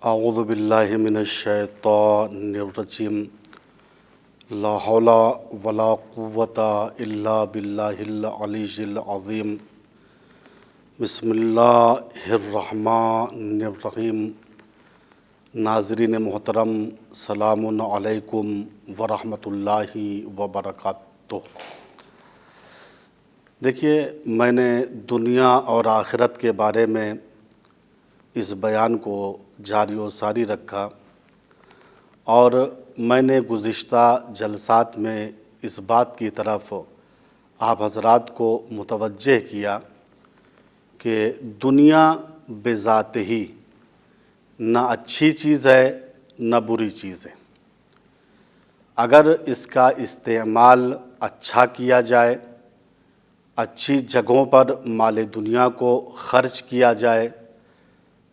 اعوذ باللہ من الشیطان الرجیم لا حول ولا قوة الا باللہ العلی العظیم بسم اللہ الرحمن الرحیم۔ ناظرین محترم، سلام علیکم ورحمۃ اللہ وبرکاتہ۔ دیکھیے، میں نے دنیا اور آخرت کے بارے میں اس بیان کو جاری و ساری رکھا، اور میں نے گزشتہ جلسات میں اس بات کی طرف آپ حضرات کو متوجہ کیا کہ دنیا بذات ہی نہ اچھی چیز ہے نہ بری چیز ہے۔ اگر اس کا استعمال اچھا کیا جائے، اچھی جگہوں پر مال دنیا کو خرچ کیا جائے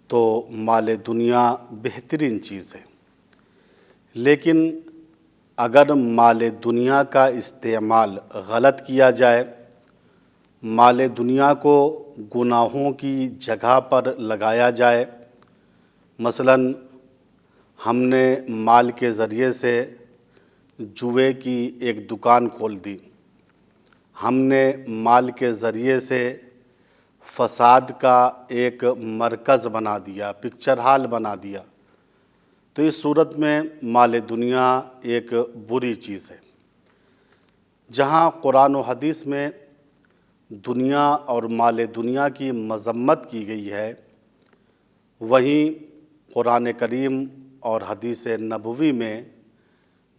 تو مال دنیا بہترین چیز ہے، لیکن اگر مال دنیا کا استعمال غلط کیا جائے، مال دنیا کو گناہوں کی جگہ پر لگایا جائے، مثلا ہم نے مال کے ذریعے سے جوئے کی ایک دکان کھول دی، ہم نے مال کے ذریعے سے فساد کا ایک مرکز بنا دیا، پکچر ہال بنا دیا، تو اس صورت میں مال دنیا ایک بری چیز ہے۔ جہاں قرآن و حدیث میں دنیا اور مال دنیا کی مذمت کی گئی ہے، وہیں قرآن کریم اور حدیث نبوی میں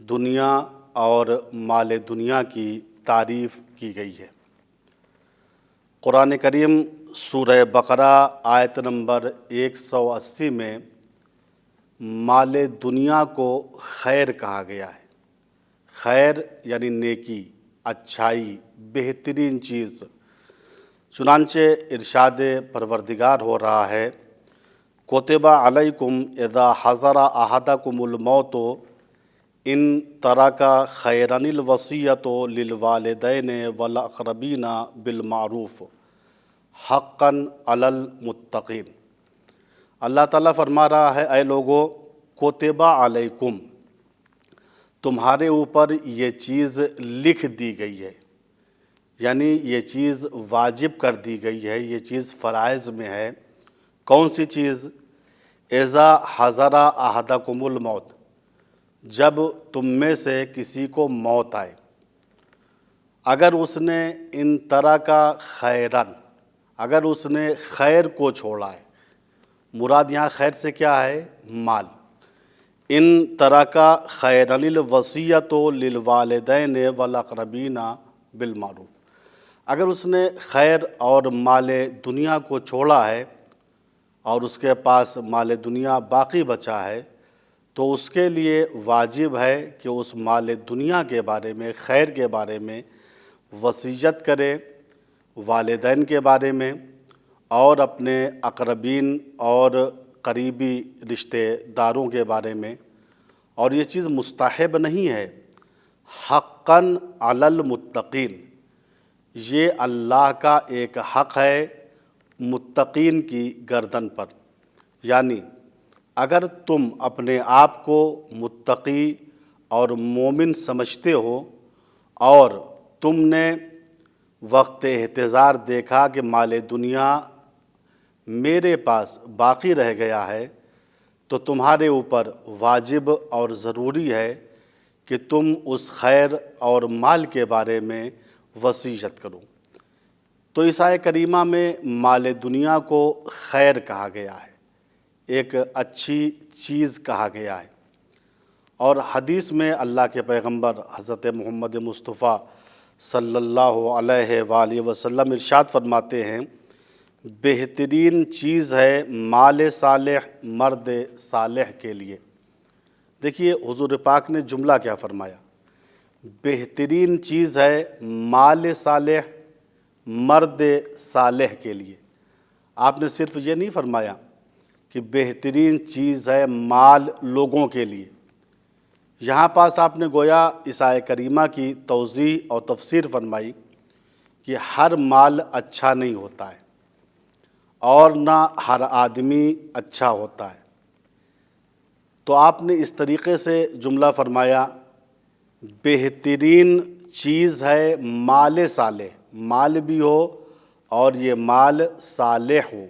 دنیا اور مال دنیا کی تعریف کی گئی ہے۔ قرآن کریم سورہ بقرہ آیت نمبر 180 میں مال دنیا کو خیر کہا گیا ہے۔ خیر یعنی نیکی، اچھائی، بہترین چیز۔ چنانچہ ارشاد پروردگار ہو رہا ہے، کتب علیکم اذا حضر احدکم الموت ان ترک خیرا الوصیۃ للوالدین والاقربین بالمعروف حقا علی المتقین۔ اللہ تعالیٰ فرما رہا ہے، اے لوگو، کتب علیکم، تمہارے اوپر یہ چیز لکھ دی گئی ہے، یعنی یہ چیز واجب کر دی گئی ہے، یہ چیز فرائض میں ہے۔ کون سی چیز؟ اذا حضر احدکم الموت، جب تم میں سے کسی کو موت آئے، اگر اس نے ان طرح کا خیرن، اگر اس نے خیر کو چھوڑا ہے، مراد یہاں خیر سے کیا ہے؟ مال۔ ان طرح کا خیرن الوصیۃ للوالدین والاقربین بالمعروف، اگر اس نے خیر اور مال دنیا کو چھوڑا ہے اور اس کے پاس مال دنیا باقی بچا ہے، تو اس کے لیے واجب ہے کہ اس مال دنیا کے بارے میں، خیر کے بارے میں وصیت کرے، والدین کے بارے میں اور اپنے اقربین اور قریبی رشتہ داروں کے بارے میں۔ اور یہ چیز مستحب نہیں ہے، حقاً علی المتقین، یہ اللہ کا ایک حق ہے متقین کی گردن پر۔ یعنی اگر تم اپنے آپ کو متقی اور مومن سمجھتے ہو اور تم نے وقت احتضار دیکھا کہ مال دنیا میرے پاس باقی رہ گیا ہے، تو تمہارے اوپر واجب اور ضروری ہے کہ تم اس خیر اور مال کے بارے میں وصیت کرو۔ تو اس آیت کریمہ میں مال دنیا کو خیر کہا گیا ہے، ایک اچھی چیز کہا گیا ہے۔ اور حدیث میں اللہ کے پیغمبر حضرت محمد مصطفیٰ صلی اللہ علیہ وآلہ وسلم ارشاد فرماتے ہیں، بہترین چیز ہے مال صالح مرد صالح کے لیے۔ دیکھیے حضور پاک نے جملہ کیا فرمایا، بہترین چیز ہے مال صالح مرد صالح کے لیے۔ آپ نے صرف یہ نہیں فرمایا کہ بہترین چیز ہے مال لوگوں کے لیے، یہاں پاس آپ نے گویا اس آیت کریمہ کی توضیح اور تفسیر فرمائی کہ ہر مال اچھا نہیں ہوتا ہے اور نہ ہر آدمی اچھا ہوتا ہے۔ تو آپ نے اس طریقے سے جملہ فرمایا، بہترین چیز ہے مال صالح، مال بھی ہو اور یہ مال صالح ہو،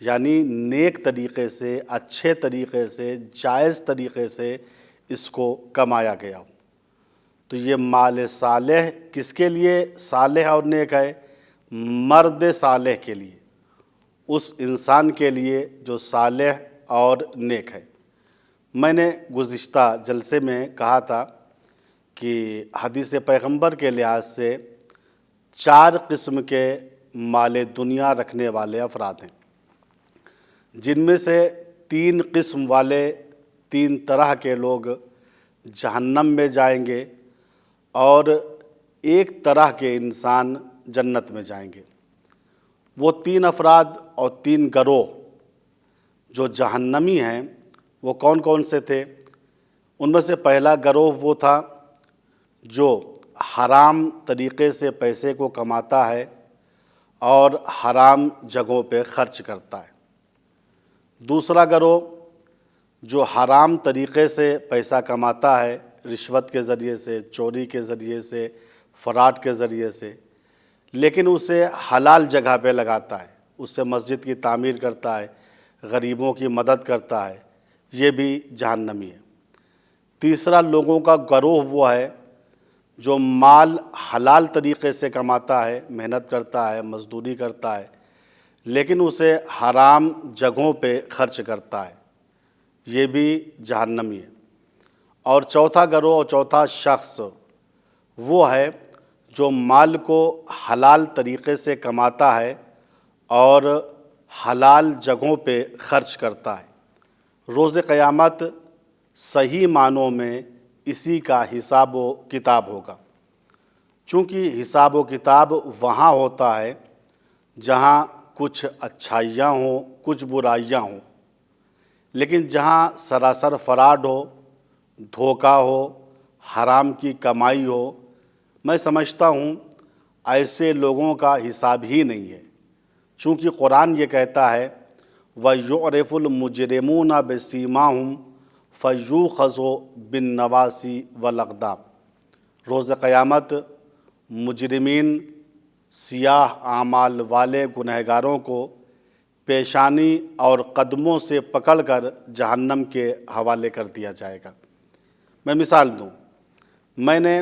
یعنی نیک طریقے سے، اچھے طریقے سے، جائز طریقے سے اس کو کمایا گیا ہو۔ تو یہ مال صالح کس کے لیے صالح اور نیک ہے؟ مرد صالح کے لیے، اس انسان کے لیے جو صالح اور نیک ہے۔ میں نے گزشتہ جلسے میں کہا تھا کہ حدیث پیغمبر کے لحاظ سے 4 قسم کے مال دنیا رکھنے والے افراد ہیں، جن میں سے 3 قسم والے، 3 طرح کے لوگ جہنم میں جائیں گے اور 1 طرح کے انسان جنت میں جائیں گے۔ وہ 3 افراد اور 3 گروہ جو جہنمی ہیں وہ کون کون سے تھے؟ ان میں سے پہلا گروہ وہ تھا جو حرام طریقے سے پیسے کو کماتا ہے اور حرام جگہوں پہ خرچ کرتا ہے۔ دوسرا گروہ جو حرام طریقے سے پیسہ کماتا ہے، رشوت کے ذریعے سے، چوری کے ذریعے سے، فراڈ کے ذریعے سے، لیکن اسے حلال جگہ پہ لگاتا ہے، اس سے مسجد کی تعمیر کرتا ہے، غریبوں کی مدد کرتا ہے، یہ بھی جہنمی ہے۔ تیسرا لوگوں کا گروہ وہ ہے جو مال حلال طریقے سے کماتا ہے، محنت کرتا ہے، مزدوری کرتا ہے، لیکن اسے حرام جگہوں پہ خرچ کرتا ہے، یہ بھی جہنمی ہے۔ اور چوتھا گروہ اور چوتھا شخص وہ ہے جو مال کو حلال طریقے سے کماتا ہے اور حلال جگہوں پہ خرچ کرتا ہے۔ روز قیامت صحیح معنوں میں اسی کا حساب و کتاب ہوگا، چونکہ حساب و کتاب وہاں ہوتا ہے جہاں کچھ اچھائیاں ہوں، کچھ برائیاں ہوں، لیکن جہاں سراسر فراڈ ہو، دھوکہ ہو، حرام کی کمائی ہو، میں سمجھتا ہوں ایسے لوگوں کا حساب ہی نہیں ہے، چونکہ قرآن یہ کہتا ہے وَيُعْرِفُ الْمُجْرِمُونَ بِسِيمَاهُمْ فَيُؤْخَذُ بِالنَّوَاصِي وَالْأَقْدَامِ۔ روز قیامت مجرمین سیاہ اعمال والے گنہگاروں کو پیشانی اور قدموں سے پکڑ کر جہنم کے حوالے کر دیا جائے گا۔ میں مثال دوں، میں نے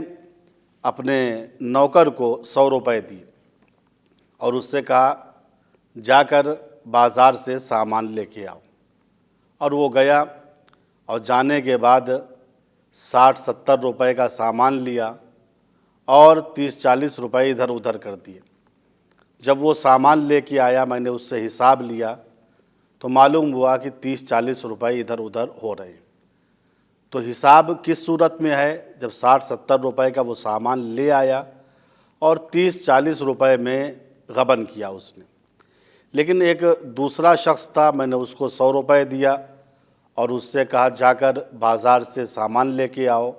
اپنے نوکر کو 100 روپے دی اور اس سے کہا جا کر بازار سے سامان لے کے آؤ، اور وہ گیا اور جانے کے بعد 60-70 روپے کا سامان لیا اور 30-40 روپے ادھر ادھر کر دیے۔ جب وہ سامان لے کے آیا، میں نے اس سے حساب لیا تو معلوم ہوا کہ 30-40 روپے ادھر ادھر ہو رہے ہیں۔ تو حساب کس صورت میں ہے؟ جب 60-70 روپے کا وہ سامان لے آیا اور 30-40 روپے میں غبن کیا اس نے۔ لیکن ایک دوسرا شخص تھا، میں نے اس کو 100 روپے دیا اور اس سے کہا جا کر بازار سے سامان لے کے آؤ،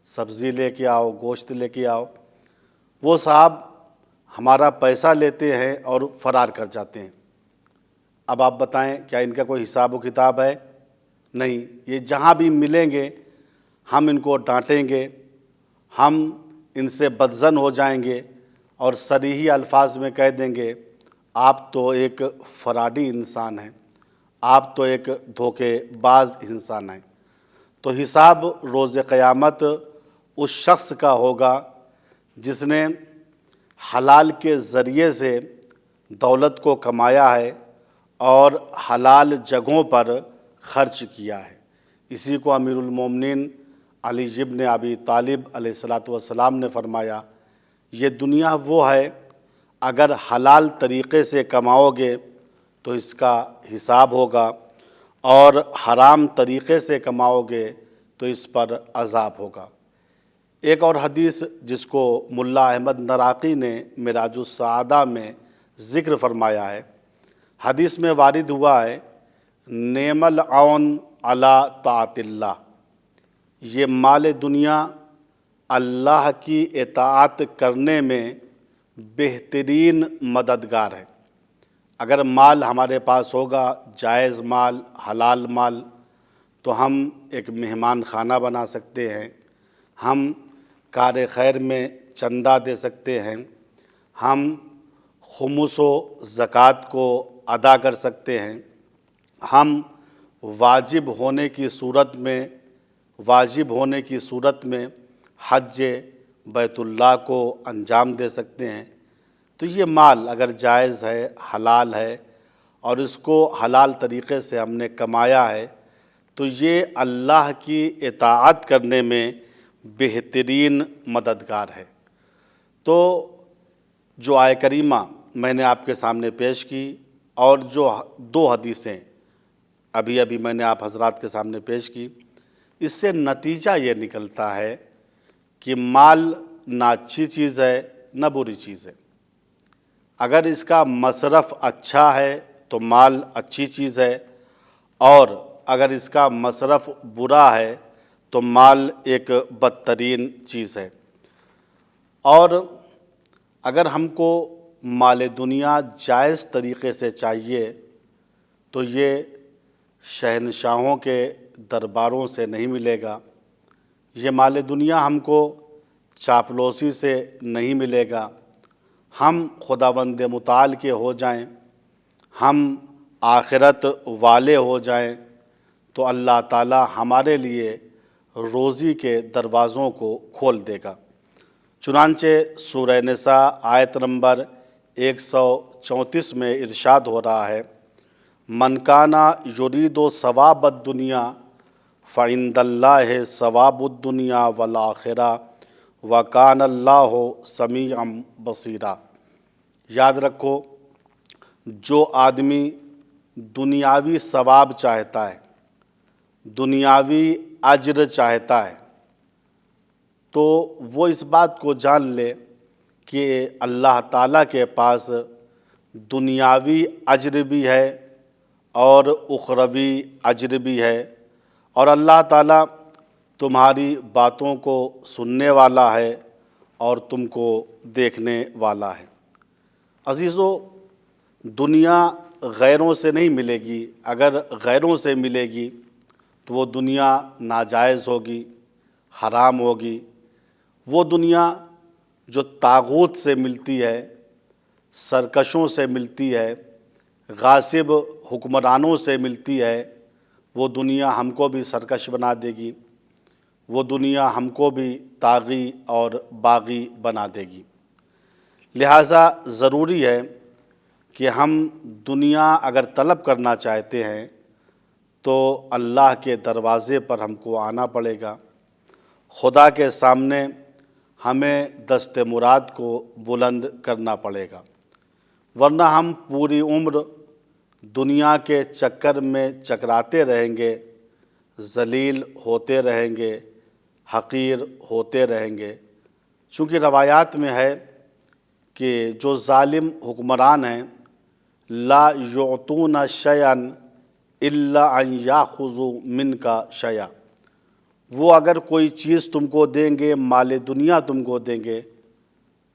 سبزی لے کے آؤ، گوشت لے کے آؤ۔ وہ صاحب ہمارا پیسہ لیتے ہیں اور فرار کر جاتے ہیں۔ اب آپ بتائیں کیا ان کا کوئی حساب و کتاب ہے؟ نہیں۔ یہ جہاں بھی ملیں گے ہم ان کو ڈانٹیں گے، ہم ان سے بدظن ہو جائیں گے اور صریحی الفاظ میں کہہ دیں گے آپ تو ایک فراڈی انسان ہیں، آپ تو ایک دھوکے باز انسان ہیں۔ تو حساب روز قیامت اس شخص کا ہوگا جس نے حلال کے ذریعے سے دولت کو کمایا ہے اور حلال جگہوں پر خرچ کیا ہے۔ اسی کو امیر المومنین علی ابن ابی طالب علیہ السلام نے فرمایا، یہ دنیا وہ ہے اگر حلال طریقے سے کماؤ گے تو اس کا حساب ہوگا، اور حرام طریقے سے کماؤ گے تو اس پر عذاب ہوگا۔ ایک اور حدیث جس کو ملا احمد نراقی نے معراج السعادہ میں ذکر فرمایا ہے، حدیث میں وارد ہوا ہے نعم العون علی طاعت اللہ، یہ مال دنیا اللہ کی اطاعت کرنے میں بہترین مددگار ہے۔ اگر مال ہمارے پاس ہوگا، جائز مال، حلال مال، تو ہم ایک مہمان خانہ بنا سکتے ہیں، ہم کار خیر میں چندہ دے سکتے ہیں، ہم خمس و زکوٰۃ کو ادا کر سکتے ہیں، ہم واجب ہونے کی صورت میں حج بیت اللہ کو انجام دے سکتے ہیں۔ تو یہ مال اگر جائز ہے، حلال ہے، اور اس کو حلال طریقے سے ہم نے کمایا ہے، تو یہ اللہ کی اطاعت کرنے میں بہترین مددگار ہے۔ تو جو آیہ کریمہ میں نے آپ کے سامنے پیش کی، اور جو 2 حدیثیں ابھی میں نے آپ حضرات کے سامنے پیش کی، اس سے نتیجہ یہ نکلتا ہے کہ مال نہ اچھی چیز ہے نہ بری چیز ہے۔ اگر اس کا مصرف اچھا ہے تو مال اچھی چیز ہے، اور اگر اس کا مصرف برا ہے تو مال ایک بدترین چیز ہے۔ اور اگر ہم کو مال دنیا جائز طریقے سے چاہیے تو یہ شہنشاہوں کے درباروں سے نہیں ملے گا، یہ مال دنیا ہم کو چاپلوسی سے نہیں ملے گا۔ ہم خداوند متعال کے ہو جائیں، ہم آخرت والے ہو جائیں، تو اللہ تعالی ہمارے لیے روزی کے دروازوں کو کھول دے گا۔ چنانچہ سورہ نساء آیت نمبر 134 میں ارشاد ہو رہا ہے، من کان یرید ثواب الدنیا فعند اللہ ثواب الدنیا والآخرہ وکان اللہ سمیعا بصیرا۔ یاد رکھو، جو آدمی دنیاوی ثواب چاہتا ہے، دنیاوی اجر چاہتا ہے، تو وہ اس بات کو جان لے کہ اللہ تعالیٰ کے پاس دنیاوی اجر بھی ہے اور اخروی اجر بھی ہے، اور اللہ تعالیٰ تمہاری باتوں کو سننے والا ہے اور تم کو دیکھنے والا ہے۔ عزیزو، دنیا غیروں سے نہیں ملے گی۔ اگر غیروں سے ملے گی تو وہ دنیا ناجائز ہوگی، حرام ہوگی۔ وہ دنیا جو طاغوت سے ملتی ہے، سرکشوں سے ملتی ہے، غاصب حکمرانوں سے ملتی ہے، وہ دنیا ہم کو بھی سرکش بنا دے گی، وہ دنیا ہم کو بھی طاغی اور باغی بنا دے گی۔ لہٰذا ضروری ہے کہ ہم دنیا اگر طلب کرنا چاہتے ہیں تو اللہ کے دروازے پر ہم کو آنا پڑے گا۔ خدا کے سامنے ہمیں دست مراد کو بلند کرنا پڑے گا، ورنہ ہم پوری عمر دنیا کے چکر میں چکراتے رہیں گے، ذلیل ہوتے رہیں گے، حقیر ہوتے رہیں گے۔ چونکہ روایات میں ہے کہ جو ظالم حکمران ہیں، لا یعطون شیئا الا ان یاخذوا منک شیئا، وہ اگر کوئی چیز تم کو دیں گے، مال دنیا تم کو دیں گے،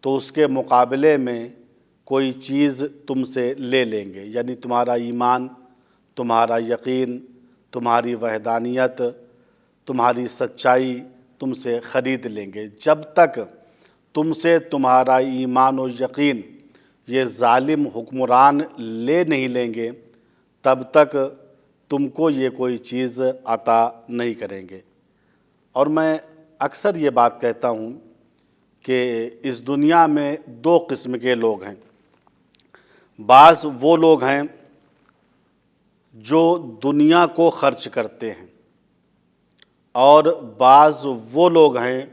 تو اس کے مقابلے میں کوئی چیز تم سے لے لیں گے، یعنی تمہارا ایمان، تمہارا یقین، تمہاری وحدانیت، تمہاری سچائی تم سے خرید لیں گے۔ جب تک تم سے تمہارا ایمان و یقین یہ ظالم حکمران لے نہیں لیں گے، تب تک تم کو یہ کوئی چیز عطا نہیں کریں گے۔ اور میں اکثر یہ بات کہتا ہوں کہ اس دنیا میں 2 قسم کے لوگ ہیں۔ بعض وہ لوگ ہیں جو دنیا کو خرچ کرتے ہیں، اور بعض وہ لوگ ہیں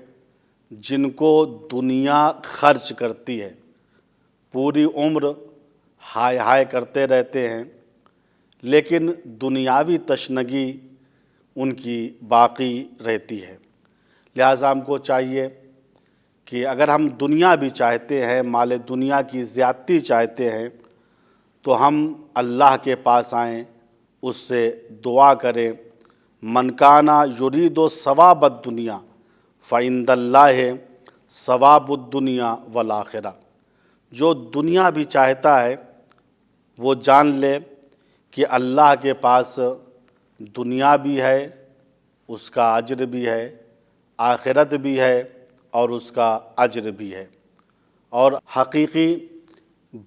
جن کو دنیا خرچ کرتی ہے، پوری عمر ہائے ہائے کرتے رہتے ہیں، لیکن دنیاوی تشنگی ان کی باقی رہتی ہے۔ لہٰذا ہم کو چاہیے کہ اگر ہم دنیا بھی چاہتے ہیں، مال دنیا کی زیادتی چاہتے ہیں، تو ہم اللہ کے پاس آئیں، اس سے دعا کریں۔ من کان یرید ثواب الدنیا فعند اللہ ثواب الدنیا والآخرہ۔ جو دنیا بھی چاہتا ہے وہ جان لے کہ اللہ کے پاس دنیا بھی ہے اس کا اجر بھی ہے، آخرت بھی ہے اور اس کا اجر بھی ہے۔ اور حقیقی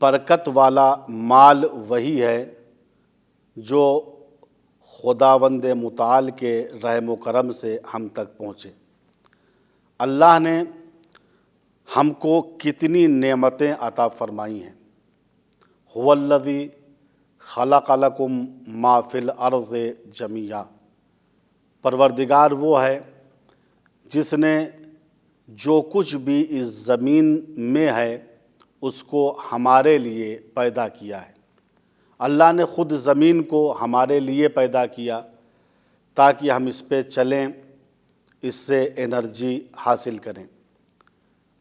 برکت والا مال وہی ہے جو خداوند متعال کے رحم و کرم سے ہم تک پہنچے۔ اللہ نے ہم کو کتنی نعمتیں عطا فرمائی ہیں۔ هو الذی خلق لکم ما فی الارض جمیعا، پروردگار وہ ہے جس نے جو کچھ بھی اس زمین میں ہے اس کو ہمارے لیے پیدا کیا ہے۔ اللہ نے خود زمین کو ہمارے لیے پیدا کیا تاکہ ہم اس پہ چلیں، اس سے انرجی حاصل کریں۔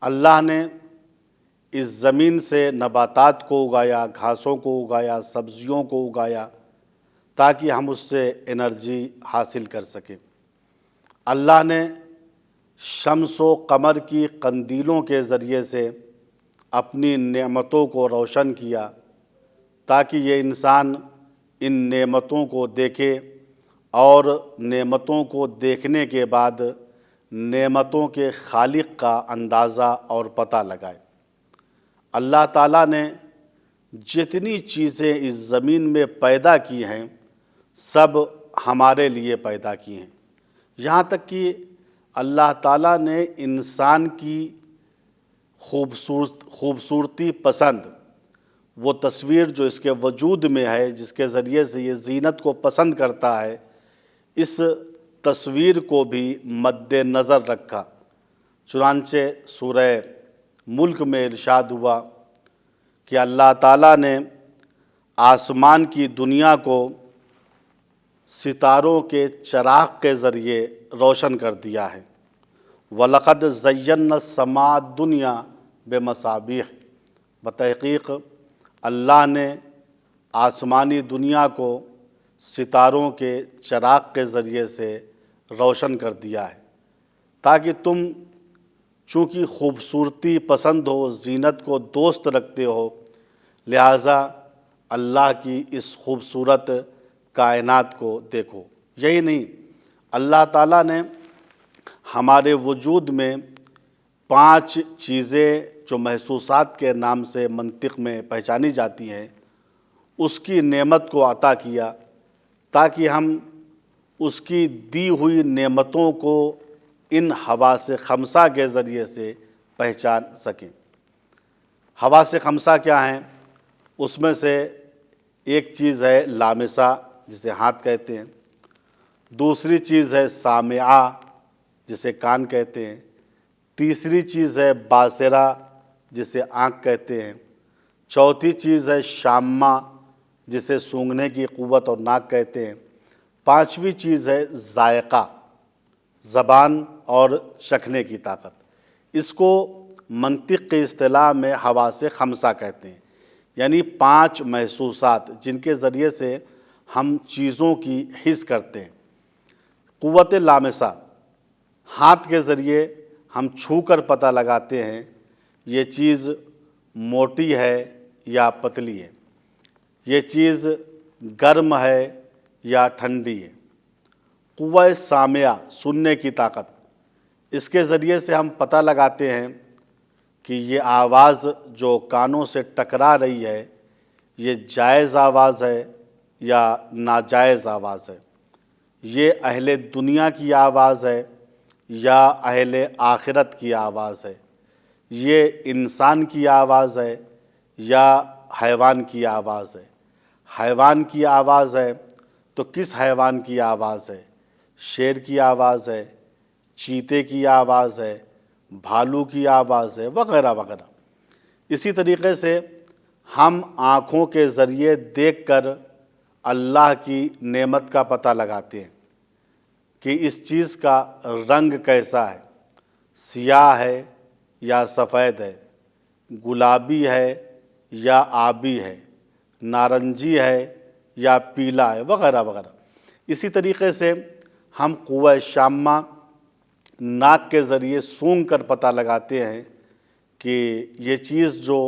اللہ نے اس زمین سے نباتات کو اگایا، گھاسوں کو اگایا، سبزیوں کو اگایا تاکہ ہم اس سے انرجی حاصل کر سکیں۔ اللہ نے شمس و قمر کی قندیلوں کے ذریعے سے اپنی نعمتوں کو روشن کیا تاکہ یہ انسان ان نعمتوں کو دیکھے اور نعمتوں کو دیکھنے کے بعد نعمتوں کے خالق کا اندازہ اور پتہ لگائے۔ اللہ تعالیٰ نے جتنی چیزیں اس زمین میں پیدا کی ہیں سب ہمارے لیے پیدا کی ہیں، یہاں تک کہ اللہ تعالیٰ نے انسان کی خوبصورتی پسند، وہ تصویر جو اس کے وجود میں ہے جس کے ذریعے سے یہ زینت کو پسند کرتا ہے، اس تصویر کو بھی مد نظر رکھا۔ چنانچہ سورہ ملک میں ارشاد ہوا کہ اللہ تعالیٰ نے آسمان کی دنیا کو ستاروں کے چراغ کے ذریعے روشن کر دیا ہے۔ وَلَقَدْ زَيَّنَّا السَّمَاءَ الدُّنْيَا بِمَصَابِيحَ، بتحقیق اللہ نے آسمانی دنیا کو ستاروں کے چراغ کے ذریعے سے روشن کر دیا ہے تاکہ تم چونکہ خوبصورتی پسند ہو، زینت کو دوست رکھتے ہو، لہٰذا اللہ کی اس خوبصورت کائنات کو دیکھو۔ یہی نہیں، اللہ تعالیٰ نے ہمارے وجود میں 5 چیزیں جو محسوسات کے نام سے منطق میں پہچانی جاتی ہیں، اس کی نعمت کو عطا کیا تاکہ ہم اس کی دی ہوئی نعمتوں کو ان حواس خمسہ کے ذریعے سے پہچان سکیں۔ حواس خمسہ کیا ہیں؟ اس میں سے ایک چیز ہے لامسہ جسے ہاتھ کہتے ہیں، دوسری چیز ہے سامعہ جسے کان کہتے ہیں، تیسری چیز ہے باصرہ جسے آنکھ کہتے ہیں، چوتھی چیز ہے شامہ جسے سونگھنے کی قوت اور ناک کہتے ہیں، پانچویں چیز ہے ذائقہ، زبان اور چکھنے کی طاقت۔ اس کو منطق کی اصطلاح میں حواس خمسہ کہتے ہیں، یعنی 5 محسوسات جن کے ذریعے سے ہم چیزوں کی حس کرتے ہیں۔ قوت لامسہ، ہاتھ کے ذریعے ہم چھو کر پتہ لگاتے ہیں یہ چیز موٹی ہے یا پتلی ہے، یہ چیز گرم ہے یا ٹھنڈی ہے۔ قوہ سامعہ، سننے کی طاقت، اس کے ذریعے سے ہم پتہ لگاتے ہیں کہ یہ آواز جو کانوں سے ٹکرا رہی ہے یہ جائز آواز ہے یا ناجائز آواز ہے، یہ اہل دنیا کی آواز ہے یا اہل آخرت کی آواز ہے، یہ انسان کی آواز ہے یا حیوان کی آواز ہے۔ حیوان کی آواز ہے تو کس حیوان کی آواز ہے؟ شیر کی آواز ہے، چیتے کی آواز ہے، بھالو کی آواز ہے، وغیرہ وغیرہ۔ اسی طریقے سے ہم آنکھوں کے ذریعے دیکھ کر اللہ کی نعمت کا پتہ لگاتے ہیں کہ اس چیز کا رنگ کیسا ہے، سیاہ ہے یا سفید ہے، گلابی ہے یا آبی ہے، نارنجی ہے یا پیلا ہے، وغیرہ وغیرہ۔ اسی طریقے سے ہم قوہ شامہ ناک کے ذریعے سونگھ کر پتہ لگاتے ہیں کہ یہ چیز جو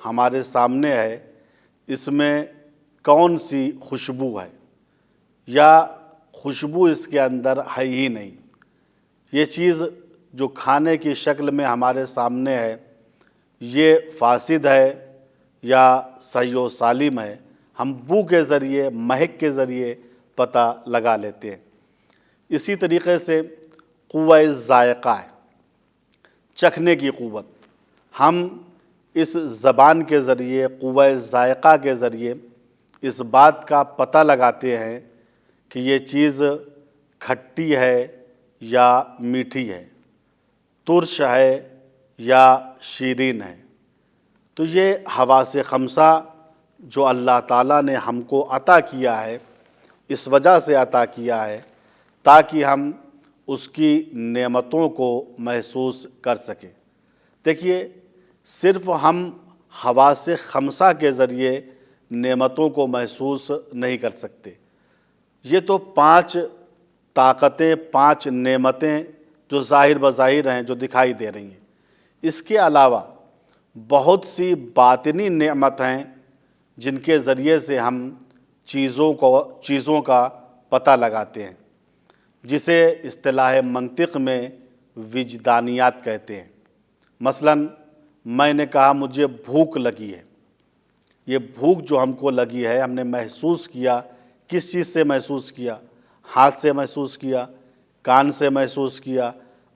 ہمارے سامنے ہے اس میں کون سی خوشبو ہے، یا خوشبو اس کے اندر ہے ہی نہیں۔ یہ چیز جو کھانے کی شکل میں ہمارے سامنے ہے، یہ فاسد ہے یا صحیح و سالم ہے، ہم بو کے ذریعے، مہک کے ذریعے پتہ لگا لیتے ہیں۔ اسی طریقے سے قوہ ذائقہ ہے، چکھنے کی قوت، ہم اس زبان کے ذریعے، قوہ ذائقہ کے ذریعے اس بات کا پتہ لگاتے ہیں کہ یہ چیز کھٹی ہے یا میٹھی ہے، ترش ہے یا شیرین ہے۔ تو یہ حواس خمسہ جو اللہ تعالیٰ نے ہم کو عطا کیا ہے، اس وجہ سے عطا کیا ہے تاکہ ہم اس کی نعمتوں کو محسوس کر سکیں۔ دیکھیے، صرف ہم حواس خمسہ کے ذریعے نعمتوں کو محسوس نہیں کر سکتے۔ یہ تو 5 طاقتیں، 5 نعمتیں جو ظاہر بظاہر ہیں، جو دکھائی دے رہی ہیں۔ اس کے علاوہ بہت سی باطنی نعمت ہیں جن کے ذریعے سے ہم چیزوں کا پتہ لگاتے ہیں، جسے اصطلاح منطق میں وجدانیات کہتے ہیں۔ مثلا میں نے کہا مجھے بھوک لگی ہے۔ یہ بھوک جو ہم کو لگی ہے، ہم نے محسوس کیا، کس چیز سے محسوس کیا؟ ہاتھ سے محسوس کیا، کان سے محسوس کیا،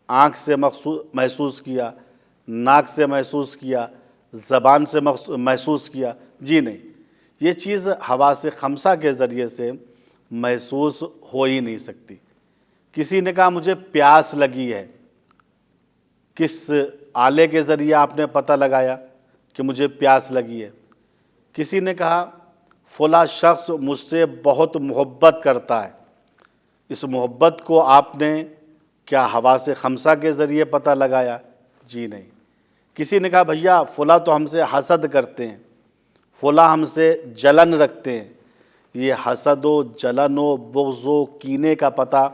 آنکھ سے محسوس کیا، ناک سے محسوس کیا، زبان سے محسوس کیا؟ جی نہیں، یہ چیز حواس خمسہ کے ذریعے سے محسوس ہو ہی نہیں سکتی۔ کسی نے کہا مجھے پیاس لگی ہے، کس آلے کے ذریعے آپ نے پتہ لگایا کہ مجھے پیاس لگی ہے؟ کسی نے کہا فلاں شخص مجھ سے بہت محبت کرتا ہے، اس محبت کو آپ نے کیا حواس خمسہ کے ذریعے پتہ لگایا؟ جی نہیں۔ کسی نے کہا بھیا فلاں تو ہم سے حسد کرتے ہیں، فلاں ہم سے جلن رکھتے ہیں، یہ حسد و جلن و بغض و کینے کا پتہ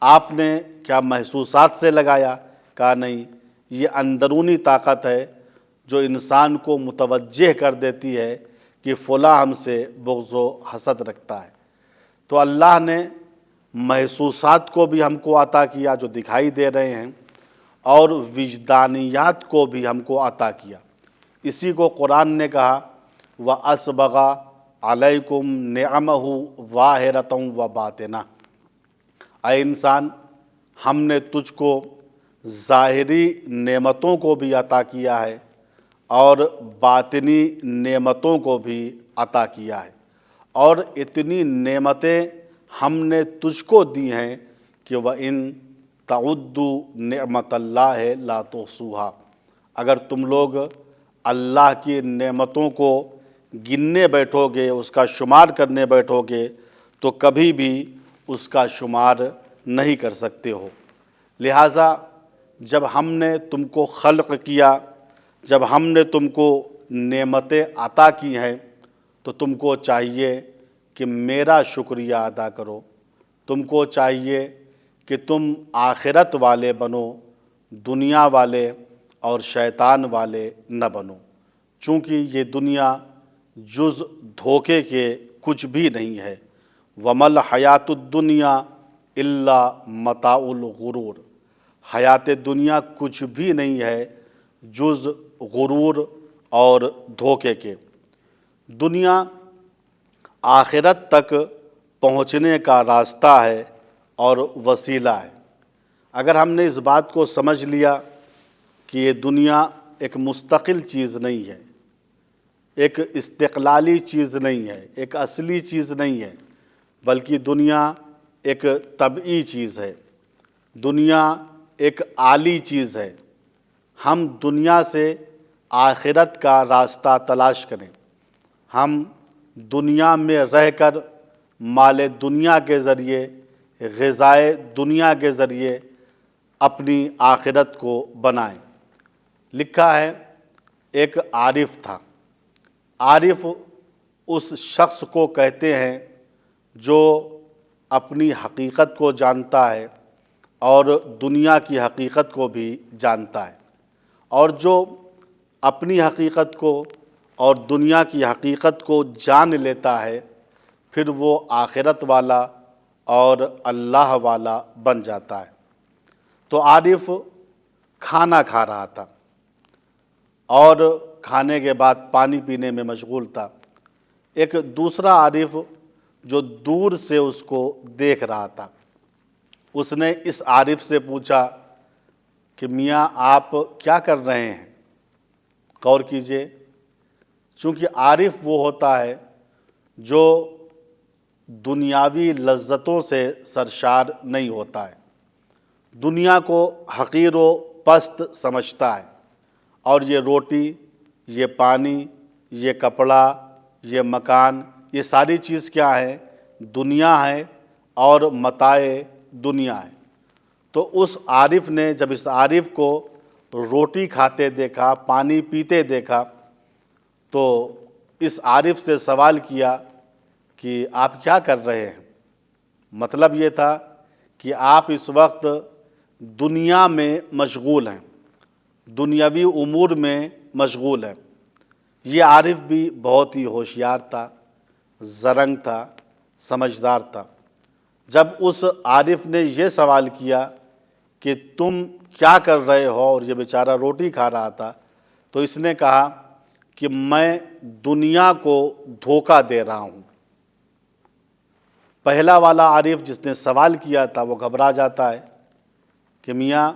آپ نے کیا محسوسات سے لگایا؟ کہا نہیں، یہ اندرونی طاقت ہے جو انسان کو متوجہ کر دیتی ہے کہ فلاں ہم سے بغض و حسد رکھتا ہے۔ تو اللہ نے محسوسات کو بھی ہم کو عطا کیا جو دکھائی دے رہے ہیں، اور وجدانیات کو بھی ہم کو عطا کیا۔ اسی کو قرآن نے کہا وَأَسْبَغَ عَلَيْكُمْ نِعَمَهُ ظَاهِرَةً وَبَاطِنَةً، اے انسان، ہم نے تجھ کو ظاہری نعمتوں کو بھی عطا کیا ہے اور باطنی نعمتوں کو بھی عطا کیا ہے، اور اتنی نعمتیں ہم نے تجھ کو دی ہیں کہ وَإِن تَعُدُّوا نِعْمَتَ اللَّهِ لَا تُحْصُوهَا، اگر تم لوگ اللہ کی نعمتوں کو گننے بیٹھو گے، اس کا شمار کرنے بیٹھو گے، تو کبھی بھی اس کا شمار نہیں کر سکتے ہو۔ لہٰذا جب ہم نے تم کو خلق کیا، جب ہم نے تم کو نعمتیں عطا کی ہیں، تو تم کو چاہیے کہ میرا شکریہ ادا کرو، تم کو چاہیے کہ تم آخرت والے بنو، دنیا والے اور شیطان والے نہ بنو، چونکہ یہ دنیا جز دھوکے کے کچھ بھی نہیں ہے۔ وَمَا الْحَيَاةُ الدُّنْيَا إِلَّا مَتَاعُ الْغُرُورِ، حیات دنیا کچھ بھی نہیں ہے جز غرور اور دھوکے کے۔ دنیا آخرت تک پہنچنے کا راستہ ہے اور وسیلہ ہے۔ اگر ہم نے اس بات کو سمجھ لیا کہ یہ دنیا ایک مستقل چیز نہیں ہے، ایک استقلالی چیز نہیں ہے، ایک اصلی چیز نہیں ہے، بلکہ دنیا ایک طبعی چیز ہے، دنیا ایک عالی چیز ہے، ہم دنیا سے آخرت کا راستہ تلاش کریں، ہم دنیا میں رہ کر مال دنیا کے ذریعے، غذائے دنیا کے ذریعے اپنی آخرت کو بنائیں۔ لکھا ہے ایک عارف تھا، عارف اس شخص کو کہتے ہیں جو اپنی حقیقت کو جانتا ہے اور دنیا کی حقیقت کو بھی جانتا ہے، اور جو اپنی حقیقت کو اور دنیا کی حقیقت کو جان لیتا ہے، پھر وہ آخرت والا اور اللہ والا بن جاتا ہے۔ تو عارف کھانا کھا رہا تھا اور کھانے کے بعد پانی پینے میں مشغول تھا۔ ایک دوسرا عارف جو دور سے اس کو دیکھ رہا تھا، اس نے اس عارف سے پوچھا کہ میاں آپ کیا کر رہے ہیں؟ غور کیجئے، چونکہ عارف وہ ہوتا ہے جو دنیاوی لذتوں سے سرشار نہیں ہوتا ہے، دنیا کو حقیر و پست سمجھتا ہے، اور یہ روٹی، یہ پانی، یہ کپڑا، یہ مکان، یہ ساری چیز کیا ہے؟ دنیا ہے اور متاع دنیا ہے۔ تو اس عارف نے جب اس عارف کو روٹی کھاتے دیکھا، پانی پیتے دیکھا، تو اس عارف سے سوال کیا کہ آپ کیا کر رہے ہیں؟ مطلب یہ تھا کہ آپ اس وقت دنیا میں مشغول ہیں، دنیاوی امور میں مشغول ہیں۔ یہ عارف بھی بہت ہی ہوشیار تھا، زرنگ تھا، سمجھدار تھا۔ جب اس عارف نے یہ سوال کیا کہ تم کیا کر رہے ہو، اور یہ بیچارہ روٹی کھا رہا تھا، تو اس نے کہا کہ میں دنیا کو دھوکہ دے رہا ہوں۔ پہلا والا عارف جس نے سوال کیا تھا وہ گھبرا جاتا ہے کہ میاں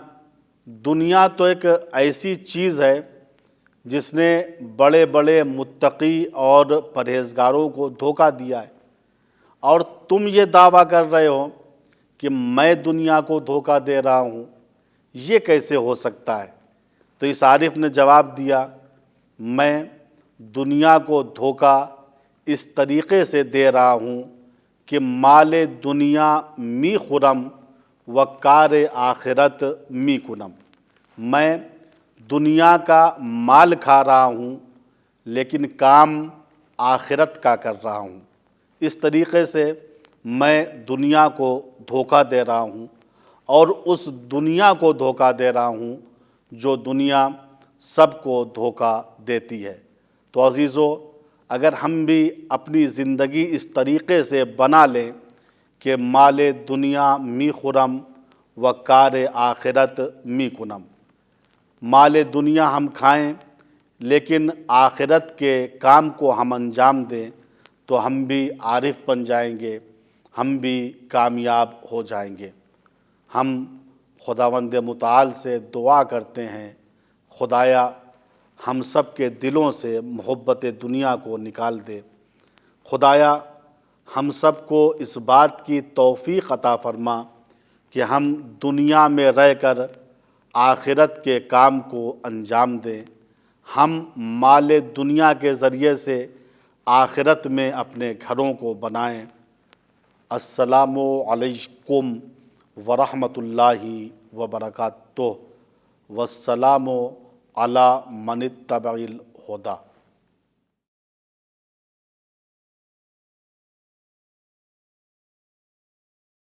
دنیا تو ایک ایسی چیز ہے جس نے بڑے بڑے متقی اور پرہیزگاروں کو دھوکہ دیا ہے، اور تم یہ دعویٰ کر رہے ہو کہ میں دنیا کو دھوکہ دے رہا ہوں، یہ کیسے ہو سکتا ہے؟ تو اس عارف نے جواب دیا، میں دنیا کو دھوکہ اس طریقے سے دے رہا ہوں کہ مال دنیا می خورم و کار آخرت می کنم۔ میں دنیا کا مال کھا رہا ہوں لیکن کام آخرت کا کر رہا ہوں۔ اس طریقے سے میں دنیا کو دھوکہ دے رہا ہوں، اور اس دنیا کو دھوکہ دے رہا ہوں جو دنیا سب کو دھوکہ دیتی ہے۔ تو عزیزو، اگر ہم بھی اپنی زندگی اس طریقے سے بنا لیں کہ مال دنیا می خورم و کار آخرت می کنم، مال دنیا ہم کھائیں لیکن آخرت کے کام کو ہم انجام دیں، تو ہم بھی عارف بن جائیں گے، ہم بھی کامیاب ہو جائیں گے۔ ہم خداوند متعال سے دعا کرتے ہیں، خدایا ہم سب کے دلوں سے محبت دنیا کو نکال دے۔ خدایا ہم سب کو اس بات کی توفیق عطا فرما کہ ہم دنیا میں رہ کر آخرت کے کام کو انجام دیں، ہم مال دنیا کے ذریعے سے آخرت میں اپنے گھروں کو بنائیں۔ السلام علیکم ورحمۃ اللہ وبرکاتہ، والسلام علی من اتبع الہدی۔